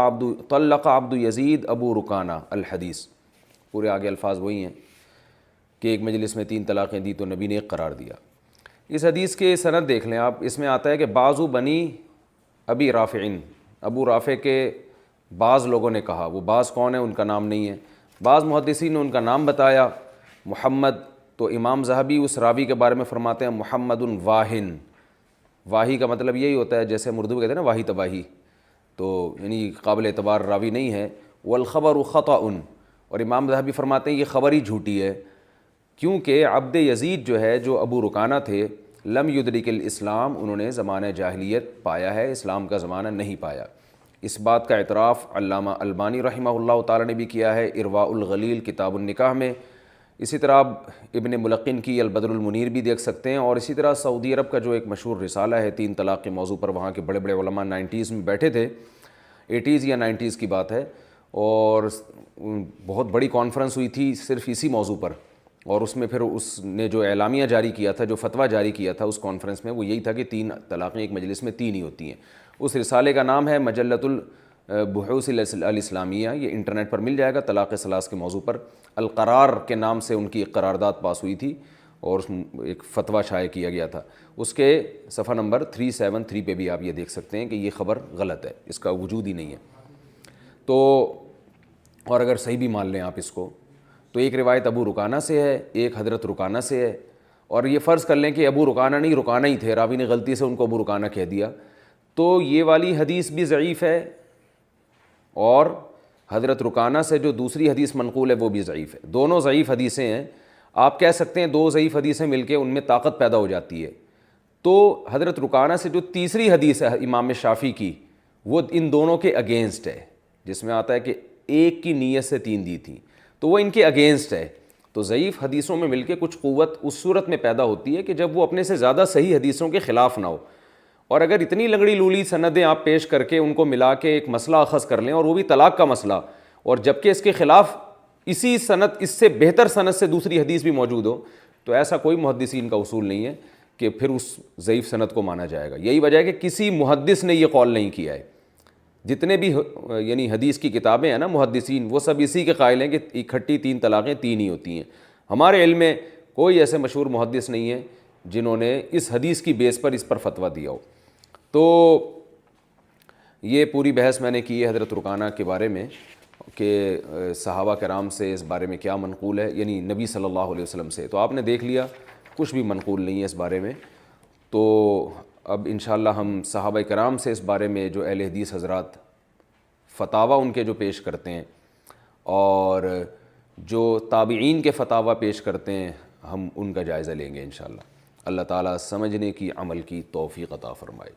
عبد یزید ابو رکانہ الحدیث. پورے آگے الفاظ وہی ہیں کہ ایک مجلس میں 3 طلاقیں دی تو نبی نے ایک قرار دیا. اس حدیث کے سند دیکھ لیں آپ, اس میں آتا ہے کہ بعض بنی ابی رافع, ابو رافع کے بعض لوگوں نے کہا. وہ بعض کون ہیں ان کا نام نہیں ہے, بعض محدثین نے ان کا نام بتایا محمد. تو امام ذہبی اس راوی کے بارے میں فرماتے ہیں محمد واہن. واہی کا مطلب یہی ہوتا ہے جیسے ہم اردو میں کہتے ہیں نا واہی تباہی, تو یعنی قابل اعتبار راوی نہیں ہے. والخبر خطأ, اور امام ذہبی فرماتے ہیں یہ خبر ہی جھوٹی ہے, کیونکہ عبد یزید جو ہے جو ابو رکانہ تھے لم یدرک الاسلام, انہوں نے زمانہ جاہلیت پایا ہے, اسلام کا زمانہ نہیں پایا. اس بات کا اعتراف علامہ البانی رحمہ اللہ تعالی نے بھی کیا ہے ارواء الغلیل کتاب النکاح میں. اسی طرح ابن ملقن کی البدر المنیر بھی دیکھ سکتے ہیں. اور اسی طرح سعودی عرب کا جو ایک مشہور رسالہ ہے 3 طلاق کے موضوع پر, وہاں کے بڑے بڑے علماء 90s میں بیٹھے تھے, 80s یا 90s کی بات ہے, اور بہت بڑی کانفرنس ہوئی تھی صرف اسی موضوع پر. اور اس میں پھر اس نے جو اعلامیہ جاری کیا تھا, جو فتویٰ جاری کیا تھا اس کانفرنس میں, وہ یہی تھا کہ 3 طلاقیں ایک مجلس میں 3 ہی ہوتی ہیں. اس رسالے کا نام ہے مجلۃ البحوث الاسلامیہ, یہ انٹرنیٹ پر مل جائے گا. طلاق ثلاث کے موضوع پر القرار کے نام سے ان کی ایک قرارداد پاس ہوئی تھی اور ایک فتویٰ شائع کیا گیا تھا. اس کے صفحہ نمبر 373 پہ بھی آپ یہ دیکھ سکتے ہیں کہ یہ خبر غلط ہے, اس کا وجود ہی نہیں ہے. تو اور اگر صحیح بھی مان لیں آپ اس کو, تو ایک روایت ابو رکانہ سے ہے, ایک حضرت رکانہ سے ہے, اور یہ فرض کر لیں کہ ابو رکانہ نہیں رکانہ ہی تھے, راوی نے غلطی سے ان کو ابو رکانہ کہہ دیا, تو یہ والی حدیث بھی ضعیف ہے, اور حضرت رکانہ سے جو دوسری حدیث منقول ہے وہ بھی ضعیف ہے. دونوں ضعیف حدیثیں ہیں. آپ کہہ سکتے ہیں 2 ضعیف حدیثیں مل کے ان میں طاقت پیدا ہو جاتی ہے. تو حضرت رکانہ سے جو تیسری حدیث ہے امام شافعی کی, وہ ان دونوں کے اگینسٹ ہے, جس میں آتا ہے کہ ایک کی نیت سے 3 دی تھیں, تو وہ ان کے اگینسٹ ہے. تو ضعیف حدیثوں میں مل کے کچھ قوت اس صورت میں پیدا ہوتی ہے کہ جب وہ اپنے سے زیادہ صحیح حدیثوں کے خلاف نہ ہو, اور اگر اتنی لنگڑی لولی سندیں آپ پیش کر کے ان کو ملا کے ایک مسئلہ اخذ کر لیں، اور وہ بھی طلاق کا مسئلہ، اور جبکہ اس کے خلاف اسی سند، اس سے بہتر سند سے دوسری حدیث بھی موجود ہو، تو ایسا کوئی محدثین کا اصول نہیں ہے کہ پھر اس ضعیف سند کو مانا جائے گا۔ یہی وجہ ہے کہ کسی محدث نے یہ قول نہیں کیا ہے۔ جتنے بھی یعنی حدیث کی کتابیں ہیں نا محدثین، وہ سب اسی کے قائل ہیں کہ اکٹھی 3 طلاقیں 3 ہی ہوتی ہیں۔ ہمارے علم میں کوئی ایسے مشہور محدث نہیں ہے جنہوں نے اس حدیث کی بیس پر اس پر فتویٰ دیا ہو۔ تو یہ پوری بحث میں نے کی ہے حضرت رکانہ کے بارے میں کہ صحابہ کرام سے اس بارے میں کیا منقول ہے، یعنی نبی صلی اللہ علیہ وسلم سے۔ تو آپ نے دیکھ لیا کچھ بھی منقول نہیں ہے اس بارے میں۔ تو اب انشاءاللہ ہم صحابہ کرام سے اس بارے میں جو اہل حدیث حضرات فتاویٰ ان کے جو پیش کرتے ہیں، اور جو تابعین کے فتاویٰ پیش کرتے ہیں، ہم ان کا جائزہ لیں گے انشاءاللہ۔ اللہ تعالیٰ سمجھنے کی، عمل کی توفیق عطا فرمائے۔